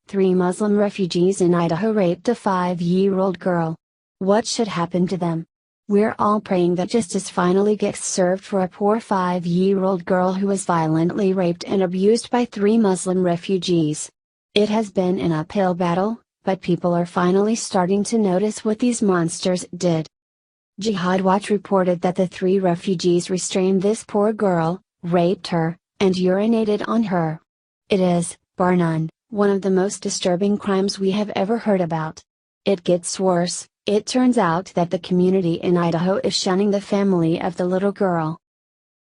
3 Muslim refugees in Idaho raped a 5-year-old girl. What should happen to them? We're all praying that justice finally gets served for a poor 5-year-old girl who was violently raped and abused by 3 Muslim refugees. It has been an uphill battle, but people are finally starting to notice what these monsters did. Jihad Watch reported that the 3 refugees restrained this poor girl, raped her, and urinated on her. It is, bar none, one of the most disturbing crimes we have ever heard about. It gets worse. It turns out that the community in Idaho is shunning the family of the little girl.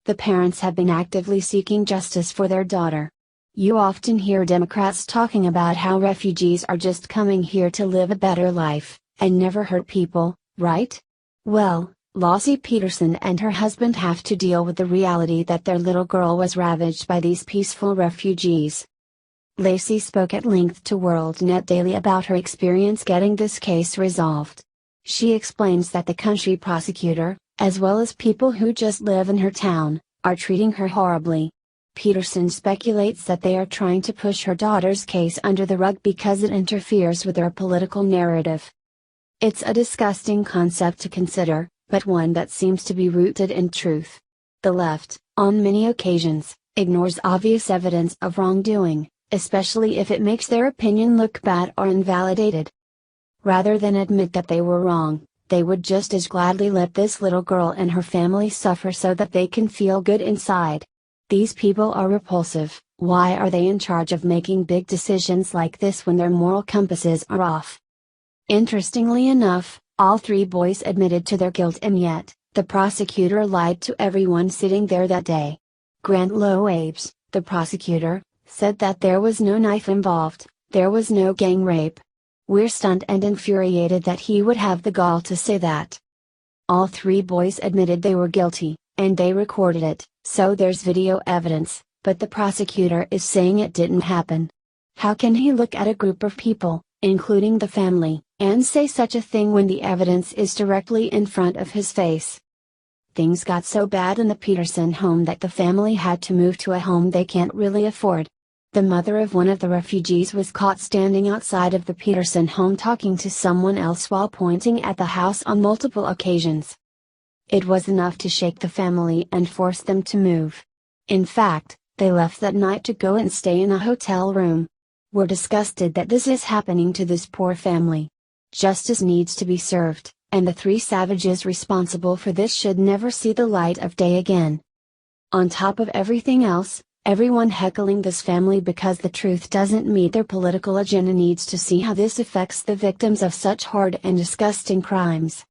The parents have been actively seeking justice for their daughter. You often hear Democrats talking about how refugees are just coming here to live a better life, and never hurt people, right? Well, Lacey Peterson and her husband have to deal with the reality that their little girl was ravaged by these peaceful refugees. Lacey spoke at length to WorldNet Daily about her experience getting this case resolved. She explains that the country prosecutor, as well as people who just live in her town, are treating her horribly. Peterson speculates that they are trying to push her daughter's case under the rug because it interferes with their political narrative. It's a disgusting concept to consider, but one that seems to be rooted in truth. The left, on many occasions, ignores obvious evidence of wrongdoing, especially if it makes their opinion look bad or invalidated. Rather than admit that they were wrong, they would just as gladly let this little girl and her family suffer so that they can feel good inside. These people are repulsive. Why are they in charge of making big decisions like this when their moral compasses are off? Interestingly enough, all 3 boys admitted to their guilt, and yet, the prosecutor lied to everyone sitting there that day. Grant Loabes, the prosecutor, said that there was no knife involved, there was no gang rape. We're stunned and infuriated that he would have the gall to say that. All 3 boys admitted they were guilty, and they recorded it, so there's video evidence, but the prosecutor is saying it didn't happen. How can he look at a group of people, including the family, and say such a thing when the evidence is directly in front of his face? Things got so bad in the Peterson home that the family had to move to a home they can't really afford. The mother of one of the refugees was caught standing outside of the Peterson home talking to someone else while pointing at the house on multiple occasions. It was enough to shake the family and force them to move. In fact, they left that night to go and stay in a hotel room. We're disgusted that this is happening to this poor family. Justice needs to be served, and the 3 savages responsible for this should never see the light of day again. On top of everything else, everyone heckling this family because the truth doesn't meet their political agenda needs to see how this affects the victims of such hard and disgusting crimes.